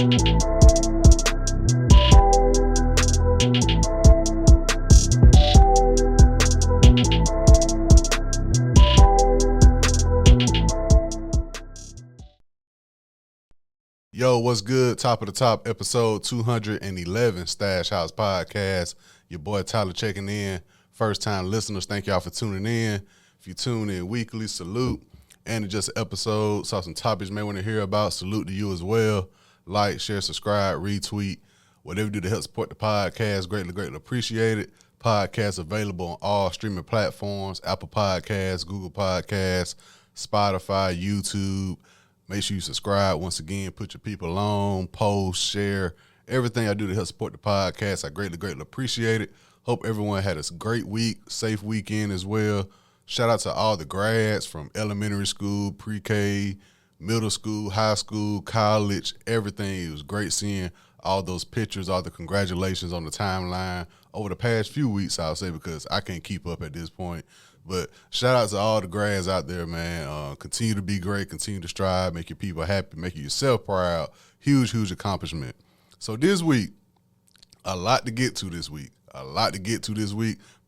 Yo, what's good? Top of the top, episode 211, Stash House Podcast. Your boy Tyler checking in. First time listeners, thank y'all for tuning in. If you tune in weekly, salute. And it's just an episode, saw some topics you may want to hear about. Salute to you as well. Like, share, subscribe, retweet. Whatever you do to help support the podcast, greatly appreciate it. Podcast available on all streaming platforms, Apple Podcasts, Google Podcasts, Spotify, YouTube. Make sure you subscribe. Once again, put your people on, post, share, everything I do to help support the podcast. I greatly appreciate it. Hope everyone had a great week, safe weekend as well. Shout out to all the grads from elementary school, pre-K, middle school, high school, college, everything. It was great seeing all those pictures, all the congratulations on the timeline over the past few weeks, I'll say, because I can't keep up at this point. But shout out to all the grads out there, man. Continue to be great, continue to strive, make your people happy, make yourself proud. Huge accomplishment. So this week, a lot to get to this week.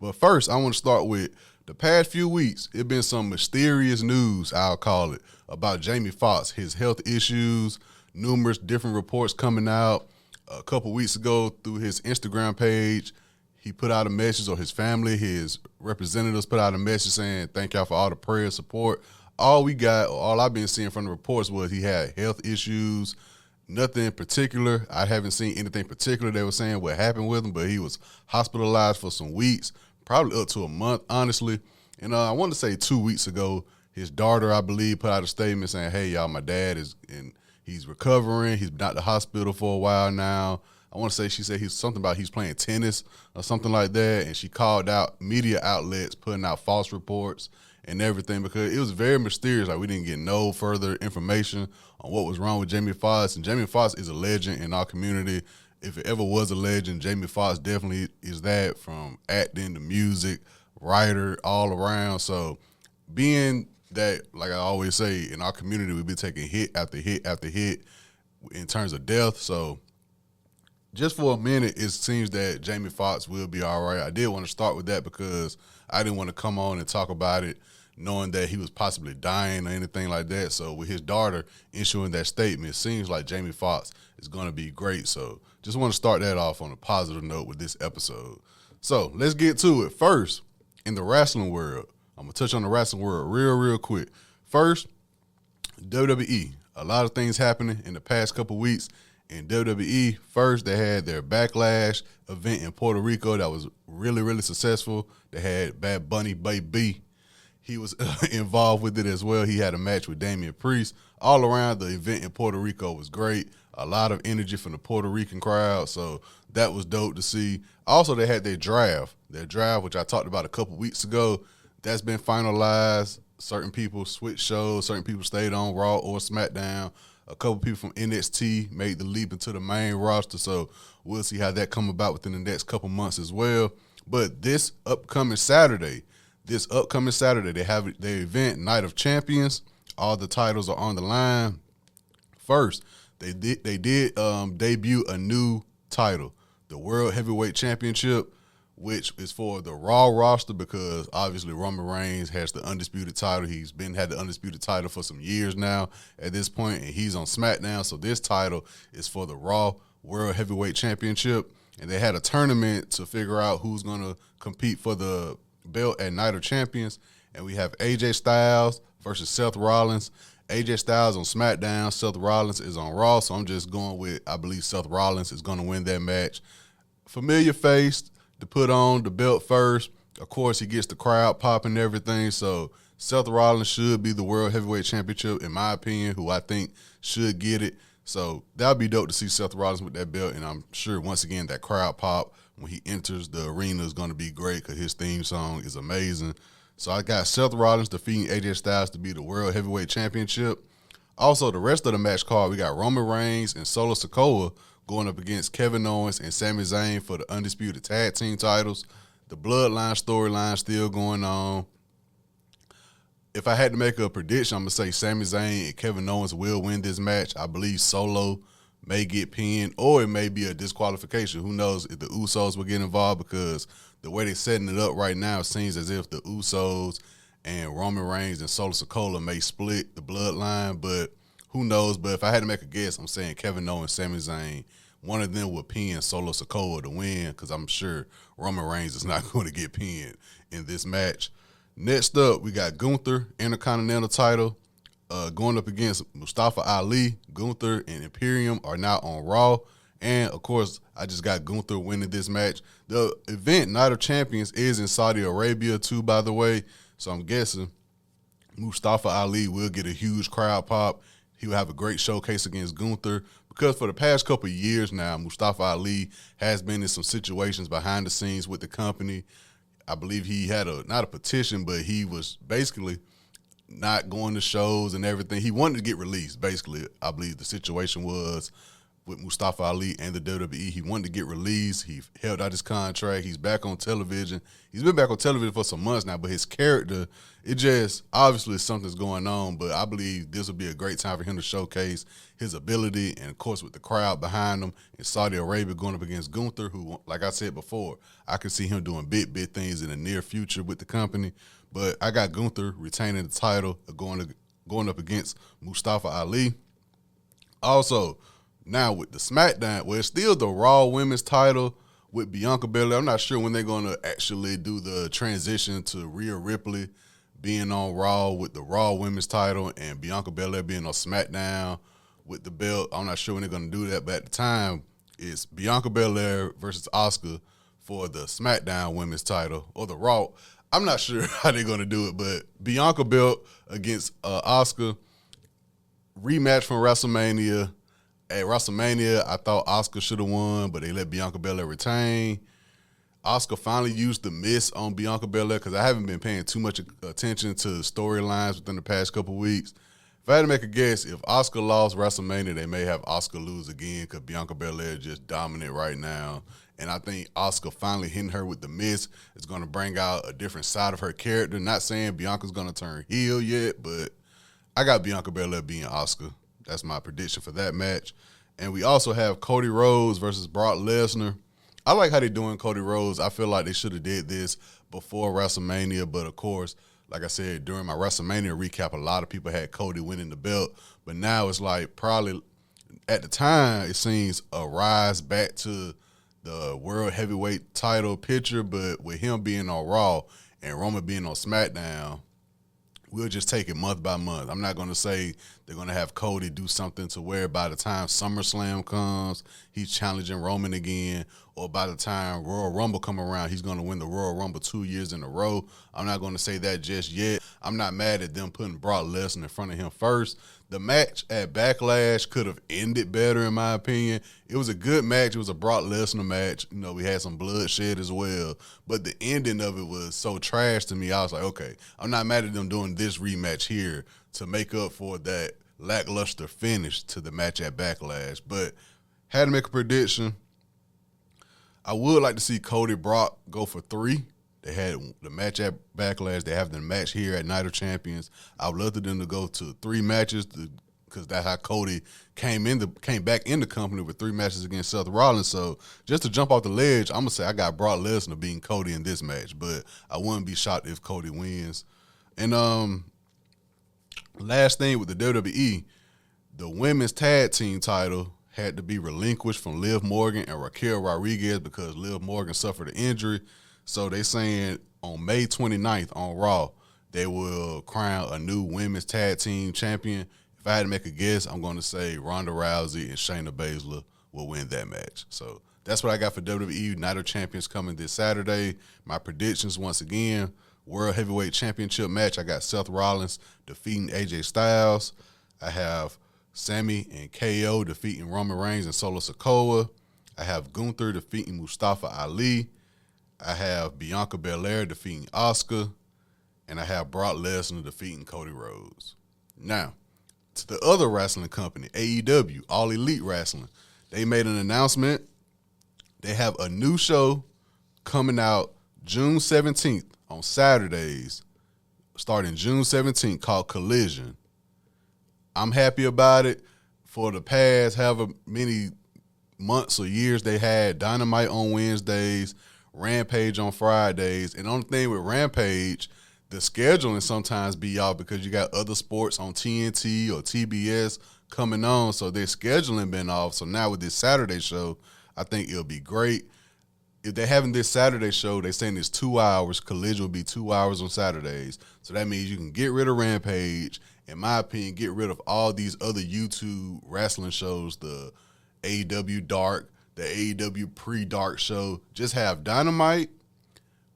But first, I want to start with the past few weeks. It's been some mysterious news, I'll call it, about Jamie Foxx, his health issues, numerous different reports coming out. A couple weeks ago through his Instagram page, he put out a message, or his family, his representatives put out a message saying, thank y'all for all the prayer support. All I've been seeing from the reports was he had health issues, nothing in particular. I haven't seen anything particular they were saying what happened with him, but he was hospitalized for some weeks, probably up to a month, honestly. And I want to say 2 weeks ago, his daughter, I believe, put out a statement saying, hey, y'all, my dad he's recovering. He's been out the hospital for a while now. I want to say she said he's playing tennis or something like that, and she called out media outlets putting out false reports and everything because it was very mysterious. Like, we didn't get no further information on what was wrong with Jamie Foxx, and Jamie Foxx is a legend in our community. If it ever was a legend, Jamie Foxx definitely is that, from acting to music, writer, all around. So being that, like I always say, in our community, we've been taking hit after hit after hit in terms of death. So just for a minute, it seems that Jamie Foxx will be all right. I did want to start with that because I didn't want to come on and talk about it knowing that he was possibly dying or anything like that. So with his daughter issuing that statement, it seems like Jamie Foxx is going to be great. So just want to start that off on a positive note with this episode. So let's get to it. First, in the wrestling world, I'm going to touch on the wrestling world real quick. First, WWE. A lot of things happening in the past couple weeks. In WWE, first, they had their Backlash event in Puerto Rico that was really successful. They had Bad Bunny Baby. He was involved with it as well. He had a match with Damian Priest. All around, the event in Puerto Rico was great. A lot of energy from the Puerto Rican crowd, so that was dope to see. Also, they had their draft, which I talked about a couple weeks ago. That's been finalized. Certain people switched shows. Certain people stayed on Raw or SmackDown. A couple people from NXT made the leap into the main roster, so we'll see how that come about within the next couple months as well. But this upcoming Saturday, they have their event, Night of Champions. All the titles are on the line. First, they did debut a new title, the World Heavyweight Championship, which is for the Raw roster because obviously Roman Reigns has the undisputed title. He's had the undisputed title for some years now at this point, and he's on SmackDown. So this title is for the Raw World Heavyweight Championship. And they had a tournament to figure out who's going to compete for the belt at Night of Champions. And we have AJ Styles versus Seth Rollins. AJ Styles on SmackDown. Seth Rollins is on Raw. So I'm just going with, I believe Seth Rollins is going to win that match. Familiar face to put on the belt first. Of course, he gets the crowd popping and everything. So Seth Rollins should be the World Heavyweight Championship, in my opinion, who I think should get it. So that would be dope to see Seth Rollins with that belt. And I'm sure, once again, that crowd pop when he enters the arena is going to be great because his theme song is amazing. So I got Seth Rollins defeating AJ Styles to be the World Heavyweight Championship. Also, the rest of the match card, we got Roman Reigns and Solo Sikoa going up against Kevin Owens and Sami Zayn for the undisputed tag team titles. The Bloodline storyline still going on. If I had to make a prediction, I'm going to say Sami Zayn and Kevin Owens will win this match. I believe Solo may get pinned, or it may be a disqualification. Who knows if the Usos will get involved, because the way they're setting it up right now, it seems as if the Usos and Roman Reigns and Solo Sikoa may split the bloodline, but who knows? But if I had to make a guess, I'm saying Kevin Owens and Sami Zayn, one of them will pin Solo Sikoa to win, because I'm sure Roman Reigns is not going to get pinned in this match. Next up, we got Gunther, Intercontinental title, going up against Mustafa Ali. Gunther and Imperium are now on Raw. And, of course, I just got Gunther winning this match. The event, Night of Champions, is in Saudi Arabia, too, by the way. So I'm guessing Mustafa Ali will get a huge crowd pop. He will have a great showcase against Gunther, because for the past couple of years now, Mustafa Ali has been in some situations behind the scenes with the company. I believe he had not a petition, but he was basically not going to shows and everything. He wanted to get released, basically. I believe the situation was with Mustafa Ali and the WWE. He wanted to get released. He held out his contract. He's back on television. He's been back on television for some months now, but his character, it just, obviously something's going on, but I believe this will be a great time for him to showcase his ability, and, of course, with the crowd behind him in Saudi Arabia going up against Gunther, who, like I said before, I can see him doing big things in the near future with the company. But I got Gunther retaining the title, going up against Mustafa Ali. Also, now with the SmackDown, well, it's still the Raw Women's title with Bianca Belair. I'm not sure when they're going to actually do the transition to Rhea Ripley being on Raw with the Raw Women's title and Bianca Belair being on SmackDown with the belt. I'm not sure when they're going to do that, but at the time, it's Bianca Belair versus Asuka for the SmackDown Women's title, or the Raw. I'm not sure how they're going to do it, but Bianca belt against Asuka, rematch from WrestleMania. At WrestleMania, I thought Asuka should have won, but they let Bianca Belair retain. Asuka finally used the miss on Bianca Belair, because I haven't been paying too much attention to storylines within the past couple weeks. If I had to make a guess, if Asuka lost WrestleMania, they may have Asuka lose again, because Bianca Belair is just dominant right now. And I think Asuka finally hitting her with the miss is going to bring out a different side of her character. Not saying Bianca's going to turn heel yet, but I got Bianca Belair beating Asuka. That's my prediction for that match. And we also have Cody Rhodes versus Brock Lesnar. I like how they're doing Cody Rhodes. I feel like they should have did this before WrestleMania, but of course, like I said, during my WrestleMania recap, a lot of people had Cody winning the belt, but now it's like probably, at the time, it seems a rise back to the World Heavyweight title picture, but with him being on Raw and Roman being on SmackDown, we'll just take it month by month. I'm not going to say they're going to have Cody do something to where by the time SummerSlam comes, he's challenging Roman again, or by the time Royal Rumble come around, he's going to win the Royal Rumble 2 years in a row. I'm not going to say that just yet. I'm not mad at them putting Brock Lesnar in front of him first. The match at Backlash could have ended better, in my opinion. It was a good match. It was a Brock Lesnar match. You know, we had some bloodshed as well. But the ending of it was so trash to me. I was like, okay, I'm not mad at them doing this rematch here to make up for that lackluster finish to the match at Backlash. But had to make a prediction. I would like to see Cody Brock go for 3. They had the match at Backlash. They have the match here at Night of Champions. I would love for them to go to 3 matches, because that's how Cody came back in the company with 3 matches against Seth Rollins. So just to jump off the ledge, I'm going to say I got Brock Lesnar beating Cody in this match, but I wouldn't be shocked if Cody wins. And last thing with the WWE, the women's tag team title had to be relinquished from Liv Morgan and Raquel Rodriguez, because Liv Morgan suffered an injury. So they saying on May 29th on Raw, they will crown a new women's tag team champion. If I had to make a guess, I'm going to say Ronda Rousey and Shayna Baszler will win that match. So that's what I got for WWE Night of Champions coming this Saturday. My predictions, once again, World Heavyweight Championship match, I got Seth Rollins defeating AJ Styles. I have Sammy and KO defeating Roman Reigns and Solo Sikoa. I have Gunther defeating Mustafa Ali. I have Bianca Belair defeating Asuka. And I have Brock Lesnar defeating Cody Rhodes. Now, to the other wrestling company, AEW, All Elite Wrestling, they made an announcement. They have a new show coming out June 17th on Saturdays, starting June 17th, called Collision. I'm happy about it. for the past however many months or years they had Dynamite on Wednesdays, Rampage on Fridays. And the only thing with Rampage, the scheduling sometimes be off because you got other sports on TNT or TBS coming on, so their scheduling been off. So now with this Saturday show, I think it'll be great. If they're having this Saturday show, they're saying it's 2 hours. Collision will be 2 hours on Saturdays. So that means you can get rid of Rampage. In my opinion, get rid of all these other YouTube wrestling shows, the AEW Dark, the AEW Pre-Dark show. Just have Dynamite.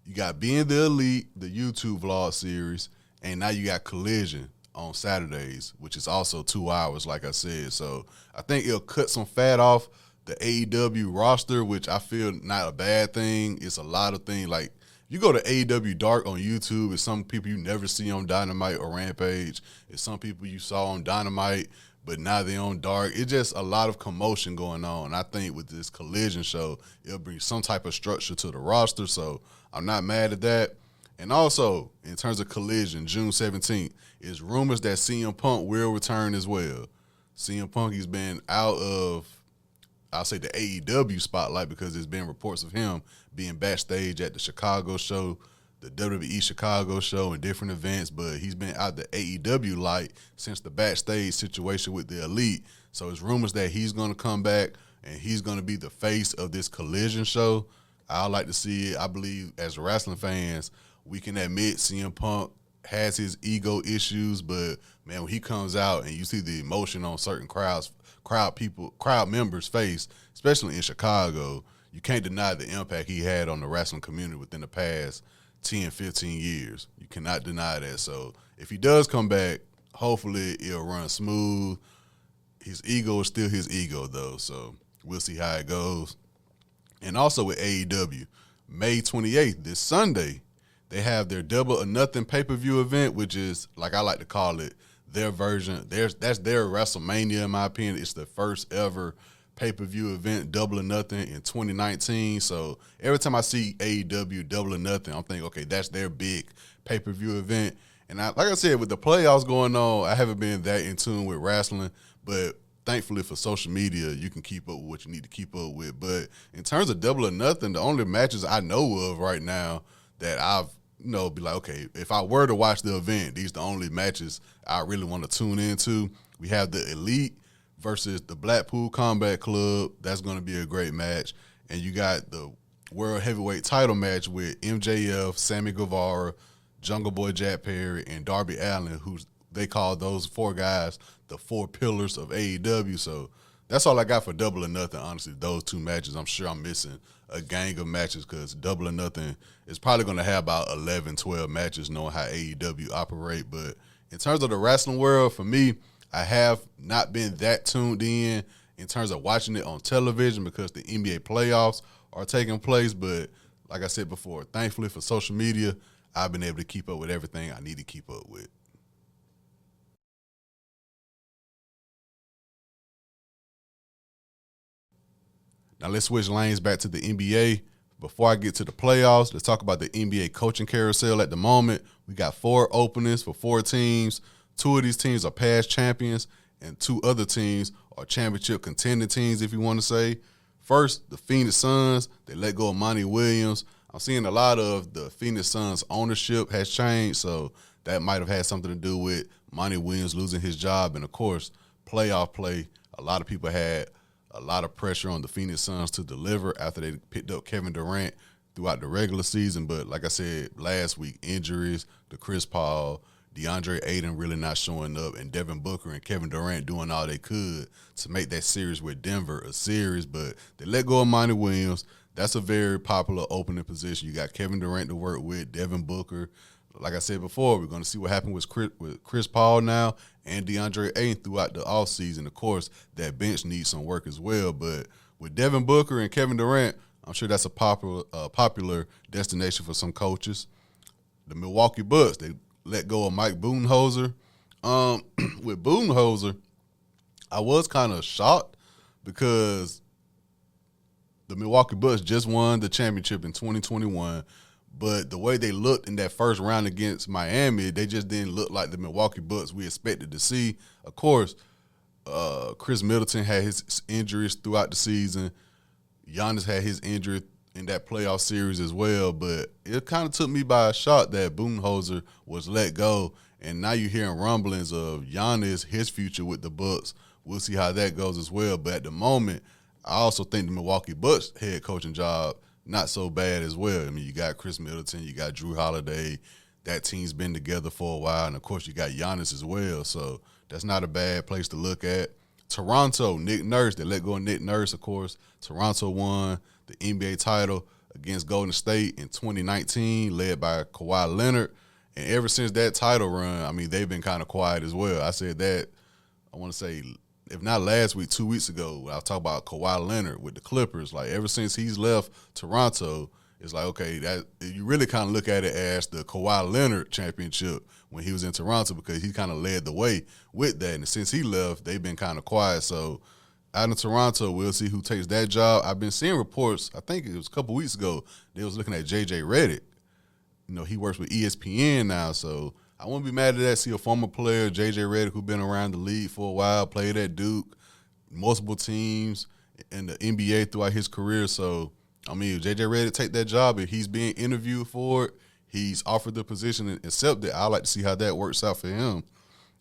You got Being the Elite, the YouTube vlog series, and now you got Collision on Saturdays, which is also 2 hours, like I said. So I think it'll cut some fat off the AEW roster, which I feel not a bad thing. It's a lot of things. Like, you go to AEW Dark on YouTube, it's some people you never see on Dynamite or Rampage. It's some people you saw on Dynamite, but now they're on Dark. It's just a lot of commotion going on. I think with this Collision show, it'll bring some type of structure to the roster, so I'm not mad at that. And also, in terms of Collision, June 17th, is rumors that CM Punk will return as well. CM Punk, he's been out of, I'll say, the AEW spotlight because there's been reports of him being backstage at the Chicago show, the WWE Chicago show, and different events, but he's been out the AEW light since the backstage situation with the Elite. So it's rumors that he's going to come back and he's going to be the face of this Collision show. I like to see it. I believe as wrestling fans, we can admit CM Punk has his ego issues, but man, when he comes out and you see the emotion on certain crowd members' face, especially in Chicago, you can't deny the impact he had on the wrestling community within the past 10, 15 years. You cannot deny that. So if he does come back, hopefully it'll run smooth. His ego is still his ego, though, so we'll see how it goes. And also with AEW, May 28th, this Sunday, they have their Double or Nothing pay-per-view event, which is, like I like to call it, their version. That's their WrestleMania, in my opinion. It's the first ever pay-per-view event, Double or Nothing, in 2019. So every time I see AEW Double or Nothing, I'm thinking, okay, that's their big pay-per-view event. And like I said, with the playoffs going on, I haven't been that in tune with wrestling, but thankfully for social media, you can keep up with what you need to keep up with. But in terms of Double or Nothing, the only matches I know of right now that I've, be like, okay, if I were to watch the event, these are the only matches I really want to tune into. We have the Elite versus the Blackpool Combat Club. That's going to be a great match. And you got the World Heavyweight title match with MJF, Sammy Guevara, Jungle Boy Jack Perry, and Darby Allin, who they call those four guys the four pillars of AEW. So that's all I got for Double or Nothing, honestly, those two matches. I'm sure I'm missing a gang of matches because Double or Nothing is probably going to have about 11, 12 matches knowing how AEW operate. But in terms of the wrestling world, for me, I have not been that tuned in terms of watching it on television because the NBA playoffs are taking place. But like I said before, thankfully for social media, I've been able to keep up with everything I need to keep up with. Now let's switch lanes back to the NBA. Before I get to the playoffs, let's talk about the NBA coaching carousel at the moment. We got 4 openings for 4 teams. 2 of these teams are past champions, and 2 other teams are championship contending teams, if you want to say. First, the Phoenix Suns. They let go of Monty Williams. I'm seeing a lot of the Phoenix Suns ownership has changed, so that might have had something to do with Monty Williams losing his job. And, of course, playoff play. A lot of people had a lot of pressure on the Phoenix Suns to deliver after they picked up Kevin Durant throughout the regular season. But like I said last week, injuries to Chris Paul, DeAndre Ayton really not showing up, and Devin Booker and Kevin Durant doing all they could to make that series with Denver a series. But they let go of Monty Williams. That's a very popular opening position. You got Kevin Durant to work with, Devin Booker. Like I said before, we're going to see what happened with Chris Paul now and DeAndre Ayton throughout the offseason. Of course, that bench needs some work as well. But with Devin Booker and Kevin Durant, I'm sure that's a popular destination for some coaches. The Milwaukee Bucks, they let go of Mike Budenholzer. With Budenholzer, I was kind of shocked because the Milwaukee Bucks just won the championship in 2021. But the way they looked in that first round against Miami, they just didn't look like the Milwaukee Bucks we expected to see. Of course, Chris Middleton had his injuries throughout the season. Giannis had his injury in that playoff series as well. But it kind of took me by a shock that Budenholzer was let go. And now you're hearing rumblings of Giannis, his future with the Bucks. We'll see how that goes as well. But at the moment, I also think the Milwaukee Bucks head coaching job not so bad as well. I mean, you got Chris Middleton, you got Drew Holiday. That team's been together for a while. And, of course, you got Giannis as well. So that's not a bad place to look at. Toronto, Nick Nurse, they let go of Nick Nurse, of course. Toronto won the NBA title against Golden State in 2019, led by Kawhi Leonard. And ever since that title run, I mean, they've been kind of quiet as well. I said that, I want to say, if not last week, 2 weeks ago, when I was talking about Kawhi Leonard with the Clippers. Like, ever since he's left Toronto, it's like, okay, that you really kind of look at it as the Kawhi Leonard championship when he was in Toronto, because he kind of led the way with that. And since he left, they've been kind of quiet. So out in Toronto, we'll see who takes that job. I've been seeing reports, I think it was a couple weeks ago, they was looking at J.J. Redick. You know, he works with ESPN now, so I wouldn't be mad at that. See a former player, J.J. Redick, who's been around the league for a while, played at Duke, multiple teams in the NBA throughout his career. So, I mean, if J.J. Redick take that job, if he's being interviewed for it, he's offered the position and accepted, I like to see how that works out for him.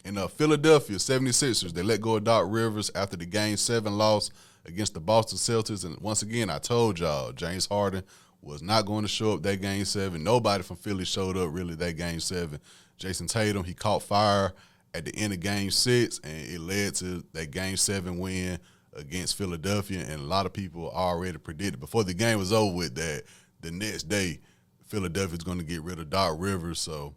In Philadelphia, 76ers, they let go of Doc Rivers after the Game 7 loss against the Boston Celtics. And once again, I told y'all, James Harden was not going to show up that Game 7. Nobody from Philly showed up really that Game 7. Jason Tatum, he caught fire at the end of Game 6, and it led to that Game 7 win against Philadelphia. And a lot of people already predicted before the game was over with that the next day Philadelphia's going to get rid of Doc Rivers. So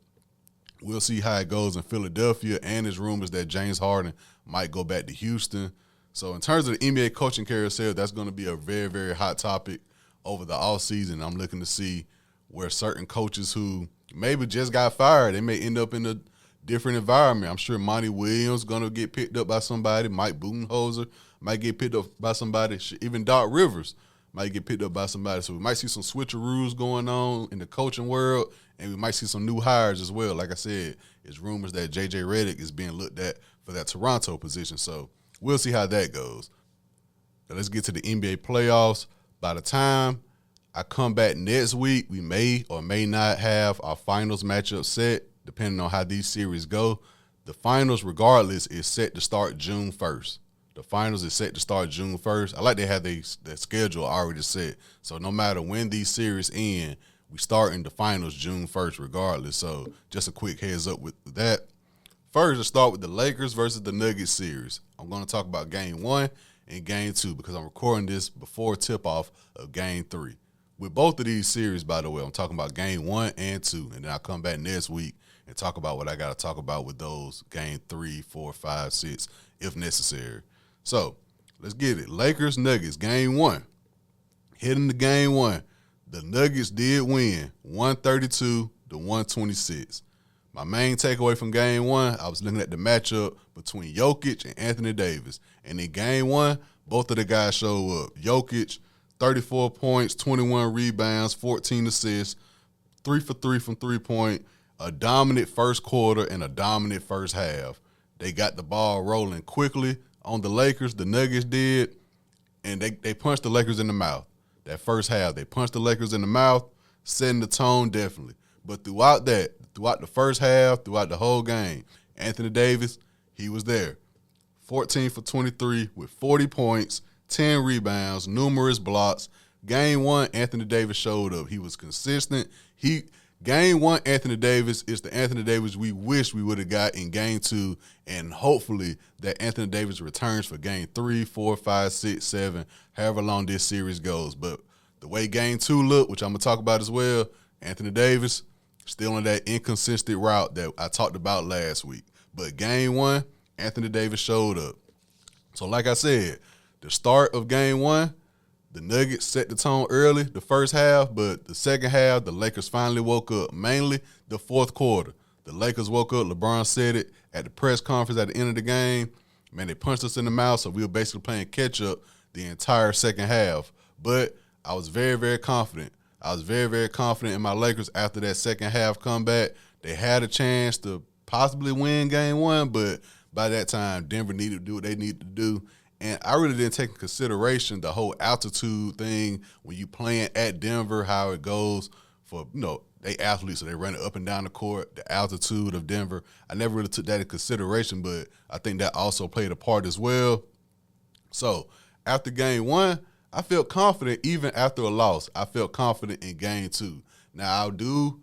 we'll see how it goes in Philadelphia. And there's rumors that James Harden might go back to Houston. So in terms of the NBA coaching carousel, that's going to be a very, very hot topic over the offseason. I'm looking to see where certain coaches who maybe just got fired, they may end up in a different environment. I'm sure Monty Williams going to get picked up by somebody. Mike Budenholzer might get picked up by somebody. Even Doc Rivers might get picked up by somebody. So we might see some switcheroos going on in the coaching world, and we might see some new hires as well. Like I said, it's rumors that J.J. Redick is being looked at for that Toronto position. So we'll see how that goes. Now let's get to the NBA playoffs. By the time I come back next week, we may or may not have our finals matchup set, depending on how these series go. The finals, regardless, is set to start June 1st. The finals is set to start June 1st. I like they have their schedule already set. So no matter when these series end, we start in the finals June 1st regardless. So just a quick heads up with that. First, let's start with the Lakers versus the Nuggets series. I'm going to talk about Game 1 and Game 2 because I'm recording this before tip-off of Game 3. With both of these series, by the way, I'm talking about Game 1 and 2, and then I'll come back next week and talk about what I got to talk about with those Game 3, 4, 5, 6, if necessary. So, let's get it. Lakers, Nuggets, Game 1. Heading to Game 1, the Nuggets did win 132 to 126. My main takeaway from Game 1, I was looking at the matchup between Jokic and Anthony Davis. And in Game 1, both of the guys show up. Jokic, 34 points, 21 rebounds, 14 assists, 3 for 3 from three-point, a dominant first quarter and a dominant first half. They got the ball rolling quickly on the Lakers. The Nuggets did, and they punched the Lakers in the mouth. That first half, they punched the Lakers in the mouth, setting the tone definitely. But throughout the first half, throughout the whole game, Anthony Davis, he was there. 14 for 23 with 40 points, 10 rebounds, numerous blocks. Game 1, Anthony Davis showed up. He was consistent. Game 1, Anthony Davis is the Anthony Davis we wish we would have got in Game 2, and hopefully that Anthony Davis returns for Game 3, 4, 5, 6, 7, however long this series goes. But the way Game 2 looked, which I'm going to talk about as well, Anthony Davis still on that inconsistent route that I talked about last week. But Game 1, Anthony Davis showed up. So like I said, the start of Game 1, the Nuggets set the tone early, the first half, but the second half, the Lakers finally woke up, mainly the fourth quarter. The Lakers woke up. LeBron said it at the press conference at the end of the game. Man, they punched us in the mouth, so we were basically playing catch-up the entire second half. But I was very, very confident. I was very, very confident in my Lakers after that second half comeback. They had a chance to possibly win Game 1, but by that time, Denver needed to do what they needed to do. And I really didn't take into consideration the whole altitude thing when you playing at Denver, how it goes for, they athletes, so they run it up and down the court, the altitude of Denver. I never really took that into consideration, but I think that also played a part as well. So after game one, I felt confident even after a loss. I felt confident in game two. Now, I do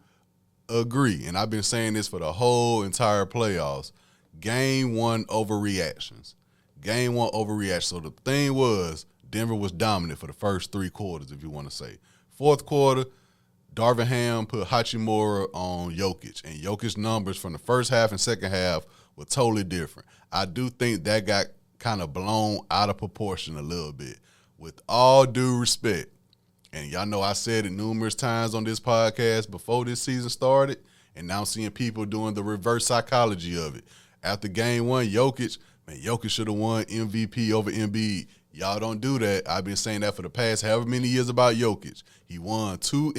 agree, and I've been saying this for the whole entire playoffs, game one overreactions. Game one overreaction. So the thing was, Denver was dominant for the first three quarters, if you want to say. Fourth quarter, Darvin Ham put Hachimura on Jokic, and Jokic's numbers from the first half and second half were totally different. I do think that got kind of blown out of proportion a little bit. With all due respect, and y'all know I said it numerous times on this podcast before this season started, and now I'm seeing people doing the reverse psychology of it. After game one, Jokic should have won MVP over Embiid. Y'all don't do that. I've been saying that for the past however many years about Jokic. He won two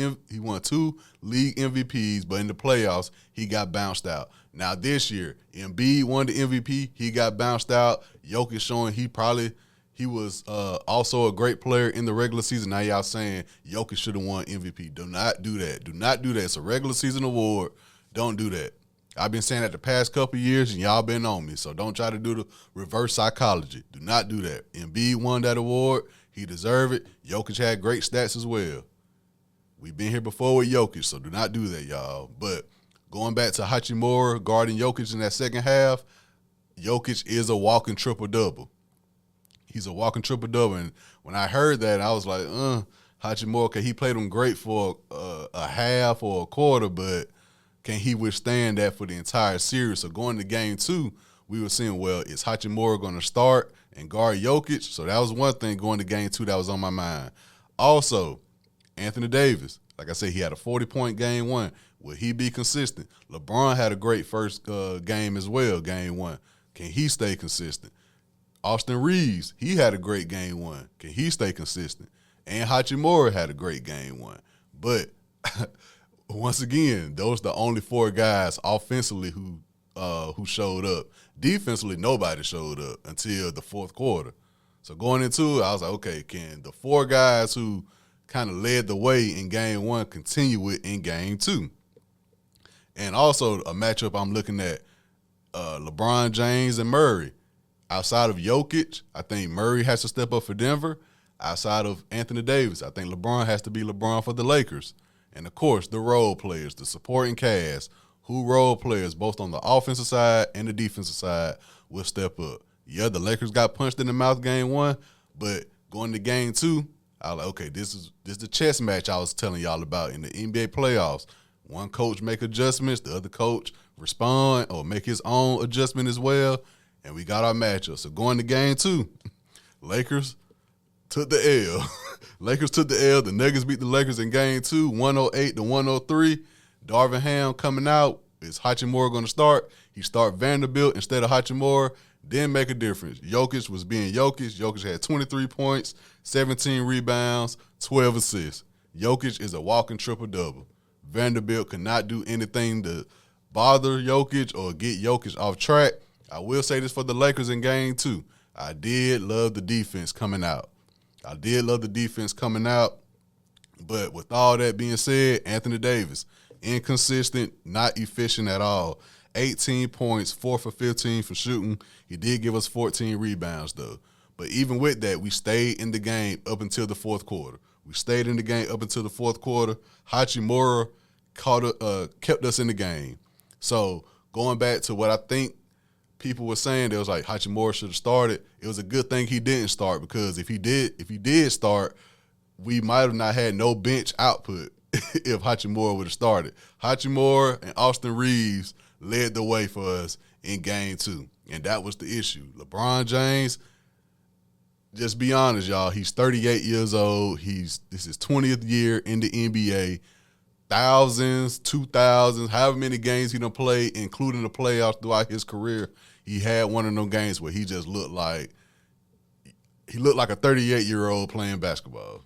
league MVPs, but in the playoffs, he got bounced out. Now this year, Embiid won the MVP. He got bounced out. Jokic showing he was also a great player in the regular season. Now y'all saying Jokic should have won MVP. Do not do that. Do not do that. It's a regular season award. Don't do that. I've been saying that the past couple of years, and y'all been on me. So don't try to do the reverse psychology. Do not do that. Embiid won that award. He deserved it. Jokic had great stats as well. We've been here before with Jokic, so do not do that, y'all. But going back to Hachimura guarding Jokic in that second half, Jokic is a walking triple-double. He's a walking triple-double. And when I heard that, I was like, Hachimura, okay, he played him great for a half or a quarter, but can he withstand that for the entire series? So going to game two, we were saying, well, is Hachimura going to start and guard Jokic? So that was one thing going to game two that was on my mind. Also, Anthony Davis, like I said, he had a 40-point game one. Will he be consistent? LeBron had a great first game as well, game one. Can he stay consistent? Austin Reeves, he had a great game one. Can he stay consistent? And Hachimura had a great game one. But once again, those are the only four guys offensively who showed up. Defensively, nobody showed up until the fourth quarter. So going into it, I was like, okay, can the four guys who kind of led the way in game one continue it in game two? And also a matchup I'm looking at, LeBron James and Murray. Outside of Jokic, I think Murray has to step up for Denver. Outside of Anthony Davis, I think LeBron has to be LeBron for the Lakers. And, of course, the role players, the supporting cast, who role players both on the offensive side and the defensive side will step up. Yeah, the Lakers got punched in the mouth game one, but going to game two, I was like, okay, this is the chess match I was telling y'all about in the NBA playoffs. One coach make adjustments, the other coach respond or make his own adjustment as well, and we got our matchup. So going to game two, Lakers took the L. Lakers took the L. The Nuggets beat the Lakers in game two, 108-103. Darvin Ham coming out. Is Hachimura going to start? He start Vanderbilt instead of Hachimura. Didn't make a difference. Jokic was being Jokic. Jokic had 23 points, 17 rebounds, 12 assists. Jokic is a walking triple-double. Vanderbilt could not do anything to bother Jokic or get Jokic off track. I will say this for the Lakers in game two. I did love the defense coming out. But with all that being said, Anthony Davis, inconsistent, not efficient at all. 18 points, 4 for 15 for shooting. He did give us 14 rebounds, though. But even with that, we stayed in the game up until the fourth quarter. Hachimura kept us in the game. So going back to what I think people were saying, they was like Hachimura should have started. It was a good thing he didn't start, because if he did start, we might have not had no bench output if Hachimura would have started. Hachimura and Austin Reeves led the way for us in game two, and that was the issue. LeBron James, just be honest, y'all, he's 38 years old. This is his 20th year in the NBA. Thousands, 2,000, however many games he done played, including the playoffs throughout his career. He had one of those games where he just looked like a 38-year-old playing basketball.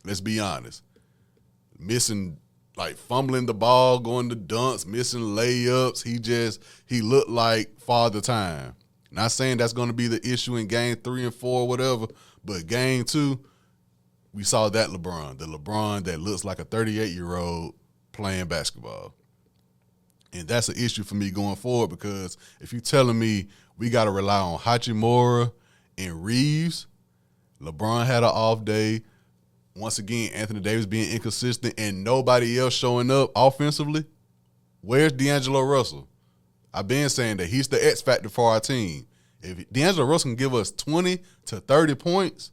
Let's be honest. Missing, like fumbling the ball, going to dunks, missing layups. He looked like Father Time. Not saying that's going to be the issue in game 3 and 4 or whatever, but game 2, we saw that LeBron, the LeBron that looks like a 38-year-old playing basketball. And that's an issue for me going forward because if you're telling me we got to rely on Hachimura and Reeves, LeBron had an off day. Once again, Anthony Davis being inconsistent and nobody else showing up offensively, where's D'Angelo Russell? I've been saying that he's the X factor for our team. If D'Angelo Russell can give us 20 to 30 points,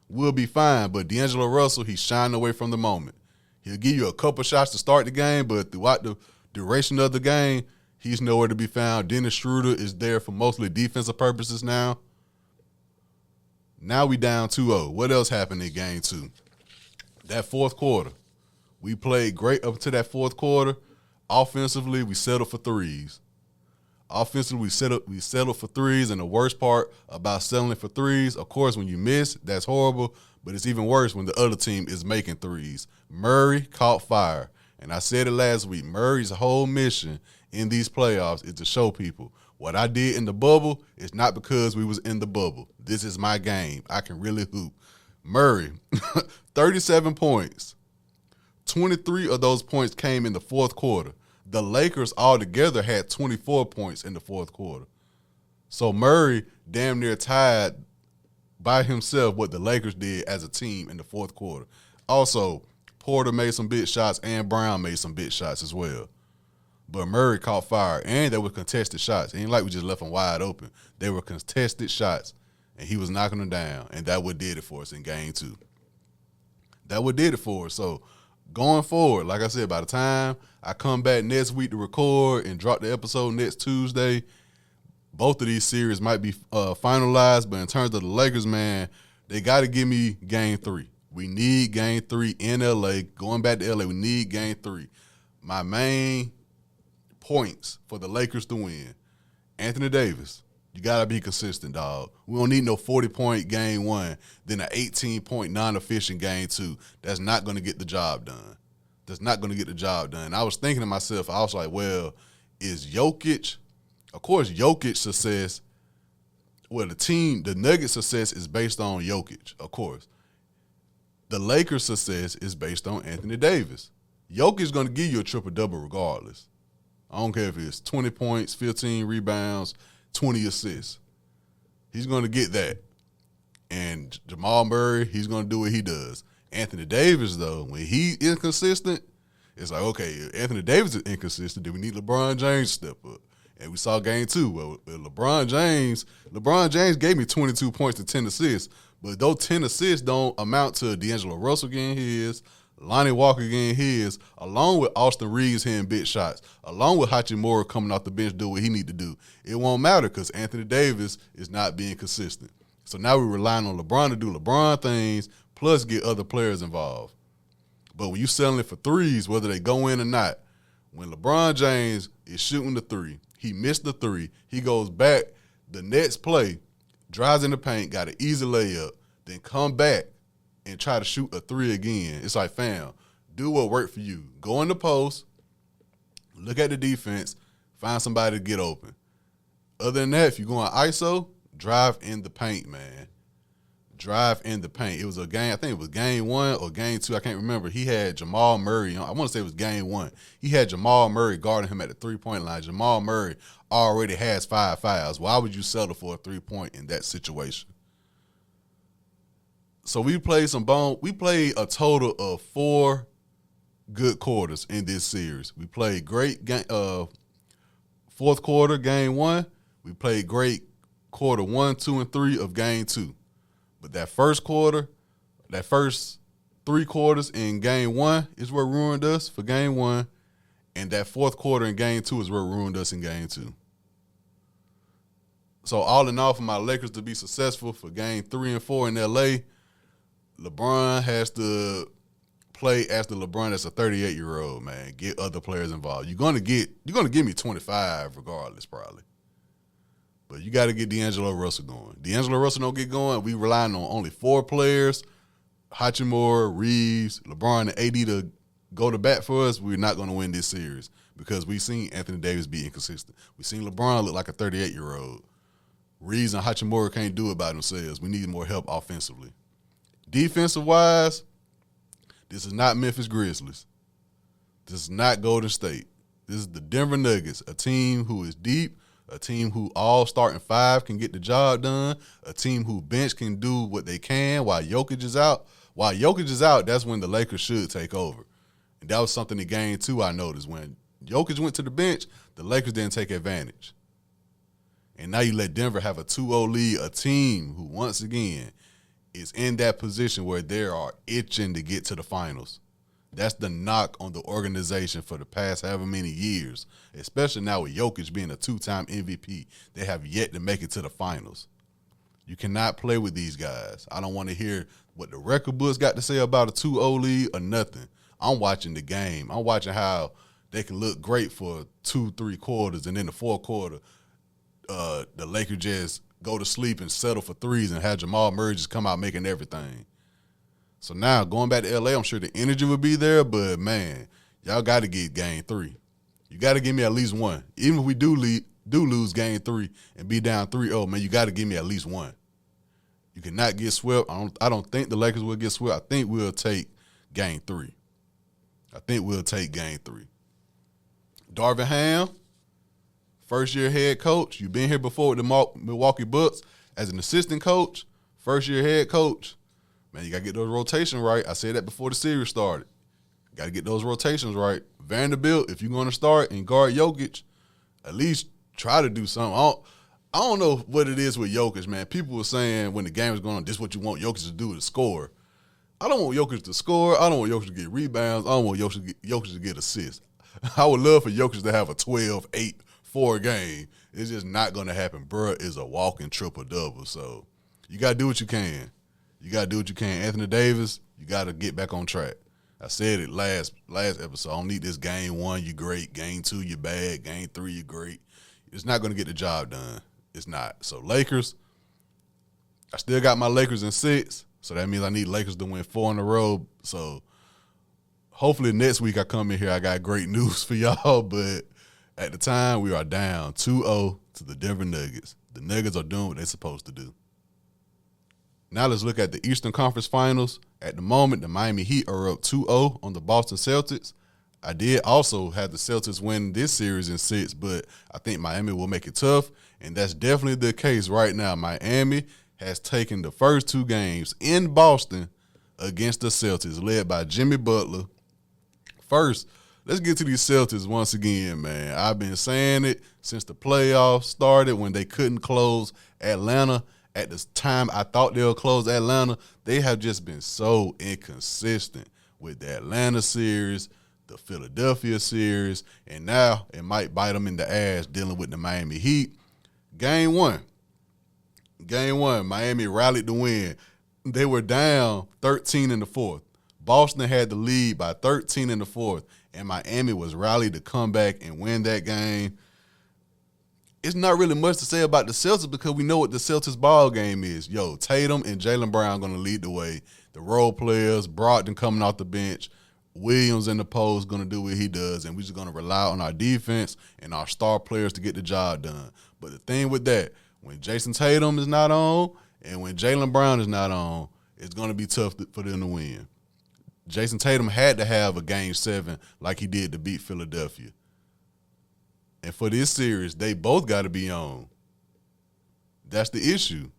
we'll be fine. But D'Angelo Russell, he's shying away from the moment. He'll give you a couple shots to start the game, but throughout the duration of the game, he's nowhere to be found. Dennis Schroeder is there for mostly defensive purposes now. Now we down 2-0. What else happened in game 2? That fourth quarter. We played great up to that fourth quarter. Offensively, we settled for threes. Offensively, we settled for threes, and the worst part about settling for threes, of course, when you miss, that's horrible, but it's even worse when the other team is making threes. Murray caught fire, and I said it last week, Murray's whole mission in these playoffs is to show people what I did in the bubble is not because we was in the bubble. This is my game. I can really hoop. Murray, 37 points. 23 of those points came in the fourth quarter. The Lakers altogether had 24 points in the fourth quarter. So Murray damn near tied by himself what the Lakers did as a team in the fourth quarter. Also, Porter made some big shots and Brown made some big shots as well. But Murray caught fire, and they were contested shots. It ain't like we just left them wide open. They were contested shots, and he was knocking them down, and that what did it for us in game 2. That what did it for us. So going forward, like I said, by the time I come back next week to record and drop the episode next Tuesday, both of these series might be finalized. But in terms of the Lakers, man, they got to give me game 3. We need game 3 in L.A. Going back to L.A., we need game 3. My main points for the Lakers to win, Anthony Davis, you got to be consistent, dog. We don't need no 40-point game 1, then an 18-point non-efficient game 2. That's not going to get the job done. That's not going to get the job done. I was thinking to myself, I was like, well, is Jokic, of course, Jokic success, well, the Nuggets success is based on Jokic, of course. The Lakers success is based on Anthony Davis. Jokic is going to give you a triple-double regardless. I don't care if it's 20 points, 15 rebounds, 20 assists. He's going to get that. And Jamal Murray, he's going to do what he does. Anthony Davis, though, when he inconsistent, it's like, okay, if Anthony Davis is inconsistent, then we need LeBron James to step up. And we saw game 2. Well, LeBron James gave me 22 points and 10 assists, but those 10 assists don't amount to D'Angelo Russell getting his, Lonnie Walker getting his, along with Austin Reeves hitting big shots, along with Hachimura coming off the bench doing what he need to do. It won't matter because Anthony Davis is not being consistent. So now we're relying on LeBron to do LeBron things, plus get other players involved. But when you're selling it for threes, whether they go in or not, when LeBron James is shooting the 3, he missed the 3, he goes back, the next play, drives in the paint, got an easy layup, then come back and try to shoot a 3 again. It's like, fam, do what worked for you. Go in the post, look at the defense, find somebody to get open. Other than that, if you're going ISO, drive in the paint, man. Drive in the paint. It was a game, I think it was game 1 or game 2, I can't remember. He had Jamal Murray on. I want to say it was game 1. He had Jamal Murray guarding him at the 3-point line. Jamal Murray already has 5 fouls. Why would you settle for a 3-point in that situation? So we played a total of 4 good quarters in this series. We played great fourth quarter, game 1. We played great quarter 1, 2, and 3 of game 2. But that first quarter, that first 3 quarters in game 1 is what ruined us for game 1. And that fourth quarter in game 2 is what ruined us in game 2. So all in all, for my Lakers to be successful for game 3 and 4 in L.A., LeBron has to play as the LeBron that's a 38-year-old, man. Get other players involved. You're gonna give me 25 regardless, probably. But you got to get D'Angelo Russell going. D'Angelo Russell don't get going, we relying on only 4 players, Hachimura, Reeves, LeBron, and AD to go to bat for us. We're not going to win this series because we've seen Anthony Davis be inconsistent. We've seen LeBron look like a 38-year-old. reason Hachimura can't do it by themselves. We need more help offensively. Defensive-wise, this is not Memphis Grizzlies. This is not Golden State. This is the Denver Nuggets, a team who is deep, a team who all starting five can get the job done, a team who bench can do what they can while Jokic is out. While Jokic is out, that's when the Lakers should take over. And that was something in Game 2 I noticed. When Jokic went to the bench, the Lakers didn't take advantage. And now you let Denver have a 2-0 lead, a team who, once again, is in that position where they are itching to get to the finals. That's the knock on the organization for the past however many years, especially now with Jokic being a 2-time MVP. They have yet to make it to the finals. You cannot play with these guys. I don't want to hear what the record books got to say about a 2-0 lead or nothing. I'm watching the game. I'm watching how they can look great for 2-3 quarters, and then the fourth quarter, the Lakers just go to sleep and settle for threes and have Jamal Murray just come out making everything. So now, going back to L.A., I'm sure the energy will be there, but, man, y'all got to get Game 3. You got to give me at least one. Even if we do lose Game 3 and be down 3-0, man, you got to give me at least one. You cannot get swept. I don't think the Lakers will get swept. I think we'll take Game 3. Darvin Ham, first-year head coach. You've been here before with the Milwaukee Bucks as an assistant coach, first-year head coach. Man, you got to get those rotations right. I said that before the series started. Got to get those rotations right. Vanderbilt, if you're going to start and guard Jokic, at least try to do something. I don't know what it is with Jokic, man. People were saying when the game was going on, this is what you want Jokic to do, to score. I don't want Jokic to score. I don't want Jokic to get rebounds. I don't want Jokic to get assists. I would love for Jokic to have a 12-8-4 game. It's just not going to happen. Bruh is a walking triple-double. So you got to do what you can. Anthony Davis, you got to get back on track. I said it last episode. I don't need this Game 1, you great. Game 2, you bad. Game 3, you great. It's not going to get the job done. It's not. So Lakers, I still got my Lakers in 6. So that means I need Lakers to win 4 in a row. So hopefully next week I come in here, I got great news for y'all. But at the time, we are down 2-0 to the Denver Nuggets. The Nuggets are doing what they're supposed to do. Now let's look at the Eastern Conference Finals. At the moment, the Miami Heat are up 2-0 on the Boston Celtics. I did also have the Celtics win this series in 6, but I think Miami will make it tough, and that's definitely the case right now. Miami has taken the first 2 games in Boston against the Celtics, led by Jimmy Butler. First, let's get to these Celtics once again, man. I've been saying it since the playoffs started when they couldn't close Atlanta. At this time, I thought they'll close Atlanta. They have just been so inconsistent with the Atlanta series, the Philadelphia series, and now it might bite them in the ass dealing with the Miami Heat. Game 1, Miami rallied to win. They were down 13 in the fourth. Boston had the lead by 13 in the fourth, and Miami was rallied to come back and win that game. It's not really much to say about the Celtics because we know what the Celtics ball game is. Tatum and Jaylen Brown going to lead the way. The role players, Brogdon coming off the bench, Williams in the post going to do what he does, and we're just going to rely on our defense and our star players to get the job done. But the thing with that, when Jason Tatum is not on and when Jaylen Brown is not on, it's going to be tough for them to win. Jason Tatum had to have a Game 7 like he did to beat Philadelphia. And for this series, they both got to be on. That's the issue.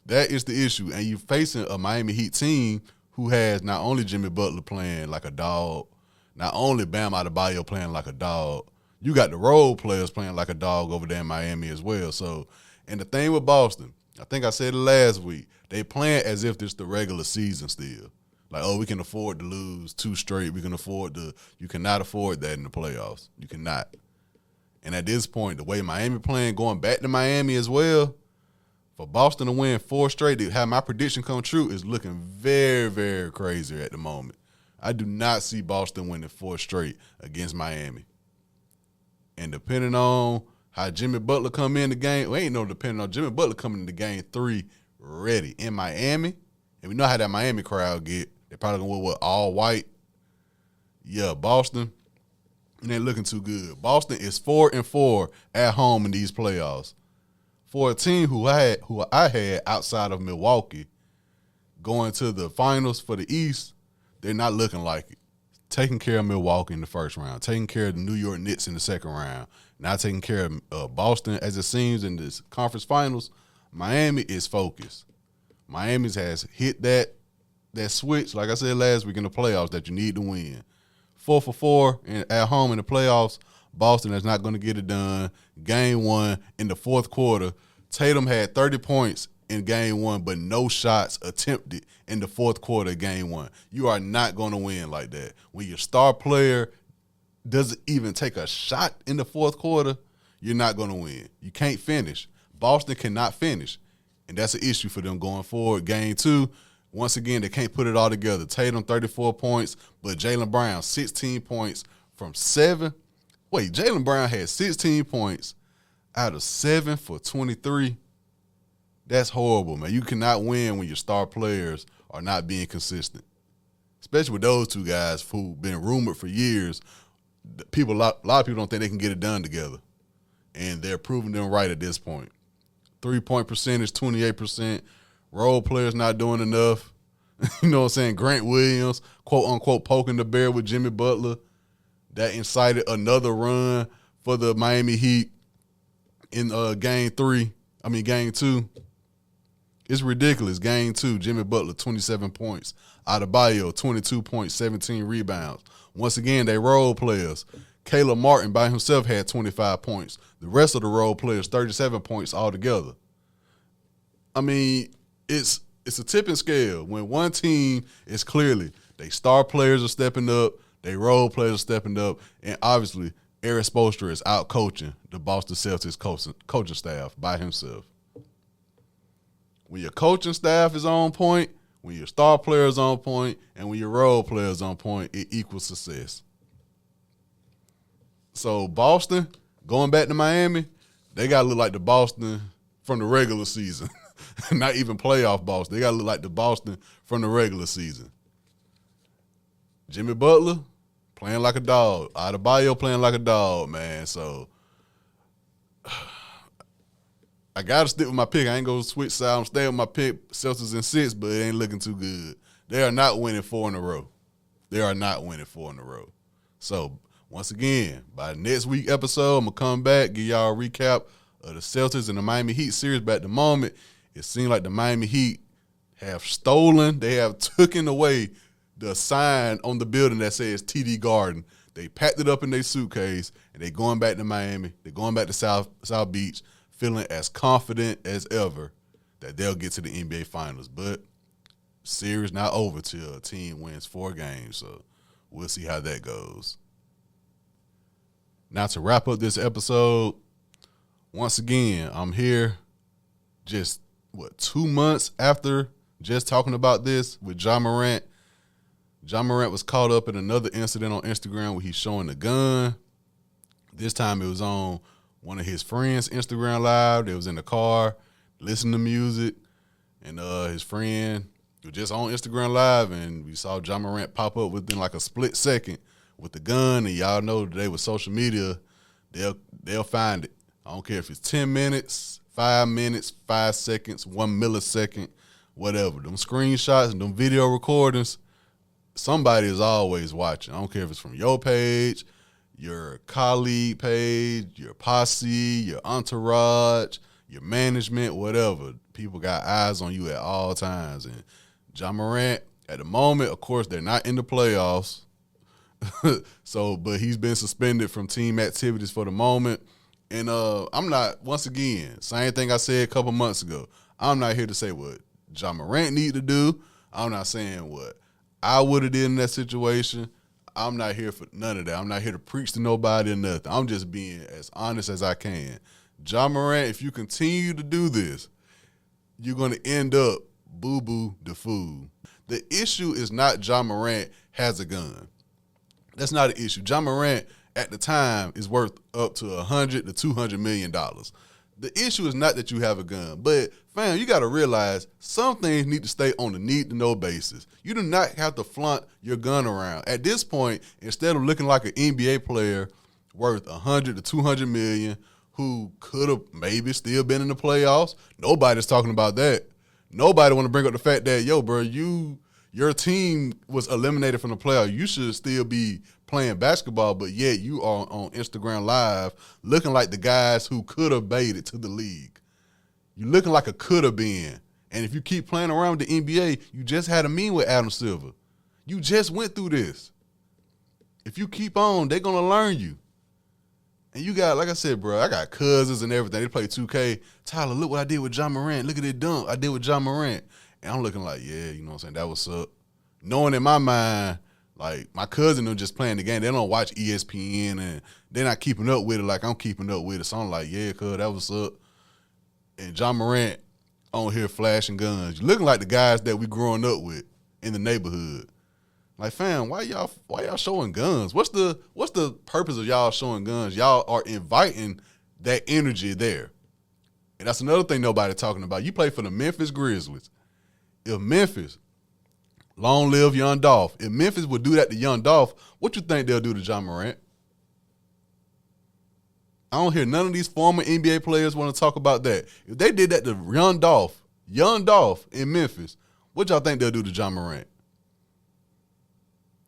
That is the issue. And you're facing a Miami Heat team who has not only Jimmy Butler playing like a dog, not only Bam Adebayo playing like a dog, you got the role players playing like a dog over there in Miami as well. So, and the thing with Boston, I think I said it last week, they playing as if it's the regular season still. Like, we can afford to lose 2 straight. You cannot afford that in the playoffs. You cannot. And at this point, the way Miami playing, going back to Miami as well, for Boston to win 4 straight, to have my prediction come true, is looking very, very crazy at the moment. I do not see Boston winning 4 straight against Miami. And depending on how Jimmy Butler come in the game, depending on Jimmy Butler coming into Game 3 ready in Miami, and we know how that Miami crowd get. They're probably going to wear all white. Yeah, Boston, it ain't looking too good. Boston is 4-4 at home in these playoffs. for a team who I had outside of Milwaukee going to the finals for the East, they're not looking like it. Taking care of Milwaukee in the first round, taking care of the New York Knicks in the second round, now taking care of Boston as it seems in this conference finals. Miami is focused. Miami has hit that switch, like I said last week in the playoffs, that you need to win. 4 for 4 at home in the playoffs. Boston is not going to get it done. Game 1 in the fourth quarter, Tatum had 30 points in game 1, but no shots attempted in the fourth quarter of game 1. You are not going to win like that. When your star player doesn't even take a shot in the fourth quarter, you're not going to win. You can't finish. Boston cannot finish, and that's an issue for them going forward. Game 2, once again, they can't put it all together. Tatum, 34 points, but Jaylen Brown, 16 points from 7. Wait, Jaylen Brown had 16 points out of 7 for 23. That's horrible, man. You cannot win when your star players are not being consistent, especially with those two guys who've been rumored for years. A lot of people don't think they can get it done together, and they're proving them right at this point. 3-point percentage, 28%. Role players not doing enough. You know what I'm saying? Grant Williams, quote-unquote, poking the bear with Jimmy Butler. That incited another run for the Miami Heat in game 2. It's ridiculous. Game 2, Jimmy Butler, 27 points. Adebayo, 22 points, 17 rebounds. Once again, they role players. Caleb Martin by himself had 25 points. The rest of the role players, 37 points altogether. I mean, it's a tipping scale. When one team is clearly, they star players are stepping up, they role players are stepping up, and obviously Eric Spoelstra is out coaching the Boston Celtics coaching staff by himself. When your coaching staff is on point, when your star player is on point, and when your role player is on point, it equals success. So Boston, going back to Miami, they got to look like the Boston from the regular season. Not even playoff Boston. They got to look like the Boston from the regular season. Jimmy Butler playing like a dog. Adebayo playing like a dog, man. So I got to stick with my pick. I ain't going to switch sides. I'm staying with my pick, Celtics in 6, but it ain't looking too good. They are not winning 4 in a row. They are not winning 4 in a row. So, once again, by the next week episode, I'm going to come back, give y'all a recap of the Celtics and the Miami Heat series. But at the moment, it seems like the Miami Heat have stolen, they have taken away the sign on the building that says TD Garden. They packed it up in their suitcase, and they're going back to Miami. They're going back to South Beach, feeling as confident as ever that they'll get to the NBA Finals. But series not over till a team wins 4 games, so we'll see how that goes. Now to wrap up this episode, once again, I'm here just, 2 months after just talking about this with Ja Morant. Ja Morant was caught up in another incident on Instagram where he's showing a gun. This time it was on one of his friends' Instagram Live. They was in the car listening to music, and his friend was just on Instagram Live, and we saw Ja Morant pop up within like a split second with the gun. And y'all know today with social media, they'll find it. I don't care if it's 10 minutes, 5 minutes, 5 seconds, 1 millisecond, whatever. Them screenshots and them video recordings, somebody is always watching. I don't care if it's from your page, your colleague page, your posse, your entourage, your management, whatever. People got eyes on you at all times. And Ja Morant, at the moment, of course, they're not in the playoffs. But he's been suspended from team activities for the moment. And I'm not, once again, same thing I said a couple months ago. I'm not here to say what Ja Morant need to do. I'm not saying what I would have did in that situation. I'm not here for none of that. I'm not here to preach to nobody or nothing. I'm just being as honest as I can. Ja Morant, if you continue to do this, you're going to end up boo-boo the fool. The issue is not Ja Morant has a gun. That's not an issue. Ja Morant, at the time, is worth up to $100 to $200 million. The issue is not that you have a gun, but, fam, you got to realize some things need to stay on a need-to-know basis. You do not have to flaunt your gun around. At this point, instead of looking like an NBA player worth $100 to $200 million, who could have maybe still been in the playoffs. Nobody's talking about that. Nobody want to bring up the fact that, yo, bro, your team was eliminated from the playoffs. You should still be playing basketball, but yet you are on Instagram Live looking like the guys who could have made it to the league. You're looking like a could have been. And if you keep playing around with the NBA, you just had a meeting with Adam Silver. You just went through this. If you keep on, they're going to learn you. And you got, like I said, bro, I got cousins and everything. They play 2K. Tyler, look what I did with John Morant. Look at this dunk I did with John Morant. And I'm looking like, yeah, you know what I'm saying? That was up. Knowing in my mind, like, my cousin them just playing the game. They don't watch ESPN, and they're not keeping up with it like I'm keeping up with it. So I'm like, yeah, cuz, that was up. And John Morant on here flashing guns. You looking like the guys that we growing up with in the neighborhood. Like, fam, why y'all showing guns? What's the purpose of y'all showing guns? Y'all are inviting that energy there. And that's another thing nobody talking about. You play for the Memphis Grizzlies. If Memphis, long live Young Dolph, if Memphis would do that to Young Dolph, what you think they'll do to John Morant? I don't hear none of these former NBA players want to talk about that. If they did that to Young Dolph in Memphis, what y'all think they'll do to John Morant?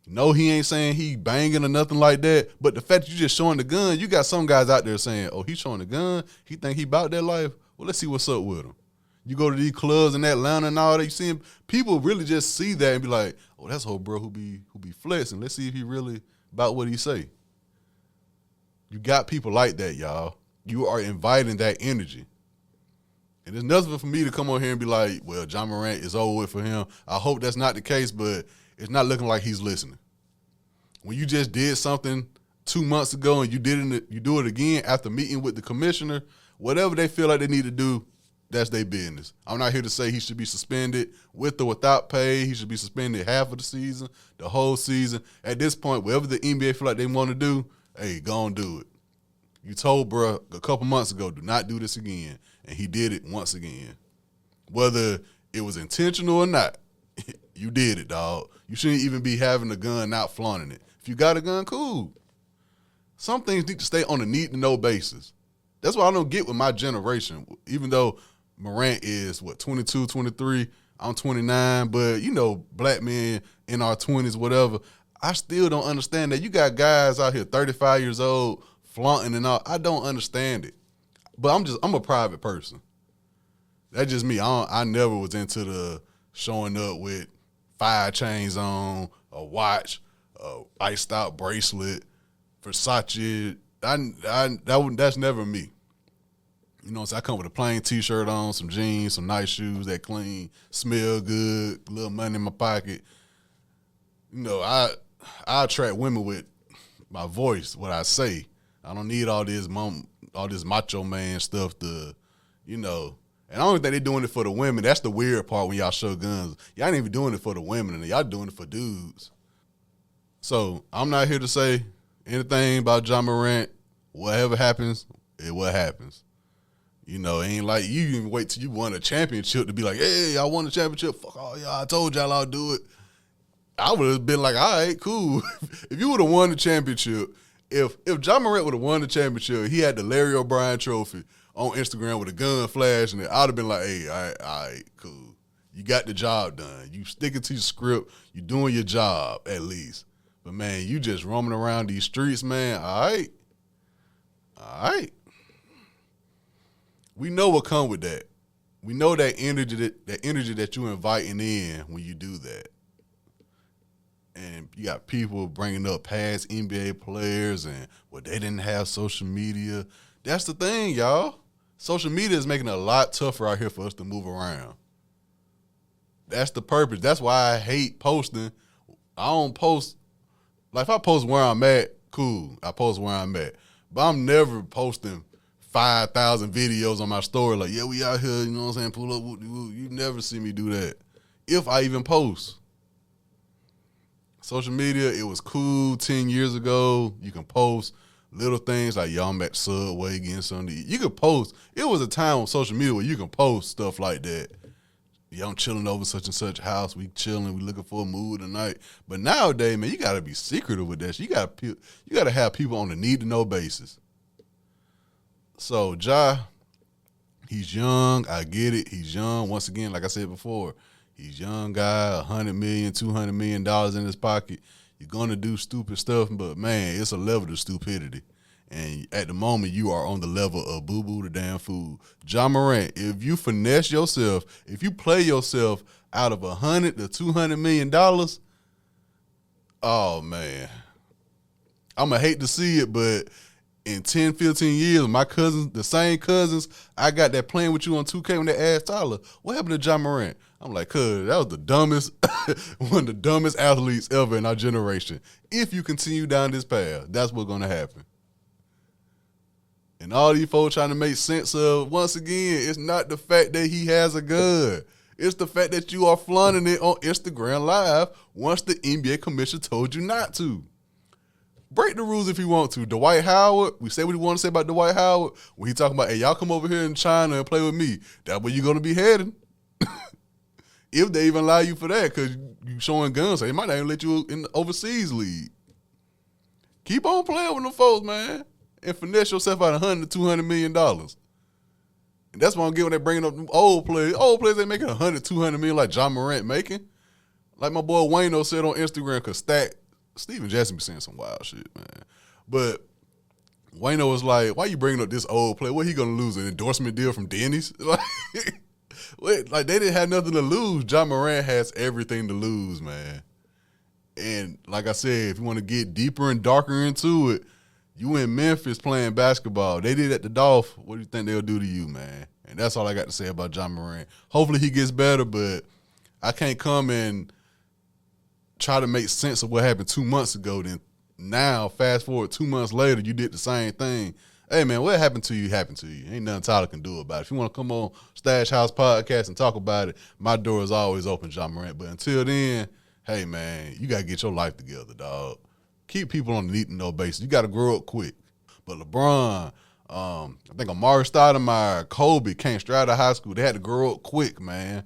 No, he ain't saying he banging or nothing like that, but the fact that you just showing the gun, you got some guys out there saying, oh, he's showing the gun, he think he about that life. Well, let's see what's up with him. You go to these clubs in Atlanta and all that, you see him, people really just see that and be like, oh, that's old bro who be flexing. Let's see if he really about what he say. You got people like that, y'all. You are inviting that energy. And there's nothing for me to come on here and be like, well, John Morant is over with for him. I hope that's not the case, but it's not looking like he's listening. When you just did something 2 months ago and you do it again after meeting with the commissioner, whatever they feel like they need to do, that's their business. I'm not here to say he should be suspended with or without pay. He should be suspended half of the season, the whole season. At this point, whatever the NBA feel like they want to do, hey, go and do it. You told bro a couple months ago, do not do this again. And he did it once again. Whether it was intentional or not, you did it, dog. You shouldn't even be having a gun out flaunting it. If you got a gun, cool. Some things need to stay on a need-to-know basis. That's what I don't get with my generation. Even though Morant is, 22, 23, I'm 29, but, black men in our 20s, whatever, I still don't understand that. You got guys out here 35 years old, flaunting and all. I don't understand it. But I'm a private person. That's just me. I never was into the showing up with 5 chains on, a watch, a iced out bracelet, Versace. That's never me. So I come with a plain T-shirt on, some jeans, some nice shoes that clean, smell good, a little money in my pocket. I attract women with my voice, what I say. I don't need all this macho man stuff to, And I don't think they're doing it for the women. That's the weird part when y'all show guns. Y'all ain't even doing it for the women, and y'all doing it for dudes. So I'm not here to say anything about John Morant. Whatever happens, what happens. It ain't like you even wait till you won a championship to be like, hey, I won a championship. Fuck all y'all. I told y'all I'll do it. I would have been like, all right, cool. If you would have won the championship, if John Morant would have won the championship, he had the Larry O'Brien trophy on Instagram with a gun flashing it, I'd have been like, hey, all right, cool. You got the job done. You sticking to your script. You doing your job, at least. But, man, you just roaming around these streets, man. All right. We know what come with that. We know that energy that you inviting in when you do that. And you got people bringing up past NBA players and, they didn't have social media. That's the thing, y'all. Social media is making it a lot tougher out here for us to move around. That's the purpose. That's why I hate posting. I don't post. Like, if I post where I'm at, cool. I post where I'm at. But I'm never posting 5,000 videos on my story like, yeah, we out here, you know what I'm saying, pull up. You never see me do that. If I even post. Social media, it was cool 10 years ago. You can post little things like, yo, I'm at Subway getting something to eat. You could post. It was a time on social media where you can post stuff like that. Yo, I'm chilling over such and such house. We chilling. We looking for a mood tonight. But nowadays, man, you got to be secretive with that shit. You got to have people on a need-to-know basis. So Ja, he's young. I get it. He's young. Once again, like I said before, he's a young guy, $100 million, $200 million in his pocket. You're gonna do stupid stuff, but man, it's a level to stupidity. And at the moment, you are on the level of boo-boo the damn fool. Ja Morant, if you finesse yourself, if you play yourself out of $100 to $200 million, oh man, I'm gonna hate to see it, but in 10, 15 years, my cousins, the same cousins I got that playing with you on 2K when they asked Tyler, what happened to Ja Morant? I'm like, cuz, that was the dumbest, one of the dumbest athletes ever in our generation. If you continue down this path, that's what's gonna happen. And all these folks trying to make sense of, once again, it's not the fact that he has a gun. It's the fact that you are flaunting it on Instagram Live once the NBA commission told you not to. Break the rules if you want to. Dwight Howard, we say what we want to say about Dwight Howard. When he talking about, hey, y'all come over here in China and play with me. That's where you're going to be heading. If they even allow you for that, because you showing guns, so they might not even let you in the overseas league. Keep on playing with them folks, man. And finesse yourself out $100 to $200 million. And that's what I'm getting when they bringing up them old players. Old players ain't making $100, $200 million like Ja Morant making. Like my boy Wayno said on Instagram, because Steven Jackson be saying some wild shit, man. But Wayno was like, why you bringing up this old player? What he gonna lose, an endorsement deal from Denny's? Like they didn't have nothing to lose. Ja Morant has everything to lose, man. And like I said, if you want to get deeper and darker into it, you in Memphis playing basketball. They did at the Dolph. What do you think they'll do to you, man? And that's all I got to say about Ja Morant. Hopefully he gets better, but I can't come and try to make sense of what happened 2 months ago. Then now, fast forward 2 months later, you did the same thing. Hey, man, what happened to you happened to you. Ain't nothing Tyler can do about it. If you want to come on Stash House Podcast and talk about it, my door is always open, Ja Morant. But until then, hey, man, you got to get your life together, dog. Keep people on the need to know basis. You got to grow up quick. But LeBron, I think Amari Stoudemire, Kobe came straight out of high school. They had to grow up quick, man.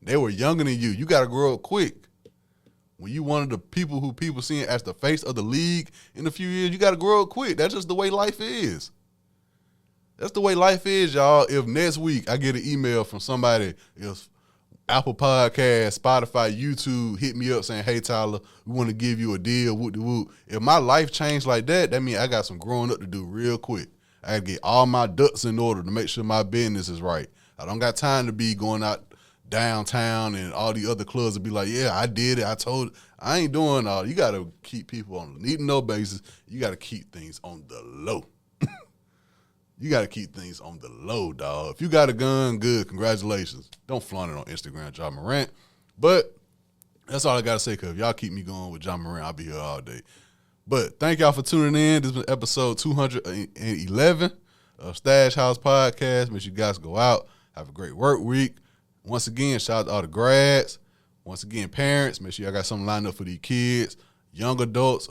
They were younger than you. You got to grow up quick. When you one of the people who people seeing as the face of the league in a few years, you got to grow up quick. That's just the way life is. That's the way life is, y'all. If next week I get an email from somebody, if Apple Podcast, Spotify, YouTube hit me up saying, hey, Tyler, we want to give you a deal, whoop-de-whoop. If my life changed like that, that means I got some growing up to do real quick. I got to get all my ducks in order to make sure my business is right. I don't got time to be going out downtown and all the other clubs to be like, yeah, I did it. I ain't doing all. You got to keep people on a need to know basis. You got to keep things on the low. You got to keep things on the low, dog. If you got a gun, good, congratulations. Don't flaunt it on Instagram, Ja Morant. But that's all I got to say, because if y'all keep me going with Ja Morant, I'll be here all day. But thank y'all for tuning in. This was episode 211 of Stash House Podcast. Make sure you guys go out. Have a great work week. Once again, shout out to all the grads. Once again, parents, make sure y'all got something lined up for these kids. Young adults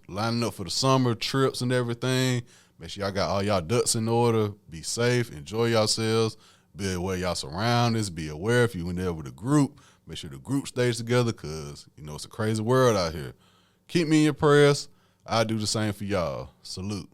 lining up for the summer trips and everything. Make sure y'all got all y'all ducks in order. Be safe. Enjoy yourselves. Be aware of y'all surroundings. Be aware if you in there with a group. Make sure the group stays together, because, you know, it's a crazy world out here. Keep me in your prayers. I'll do the same for y'all. Salute.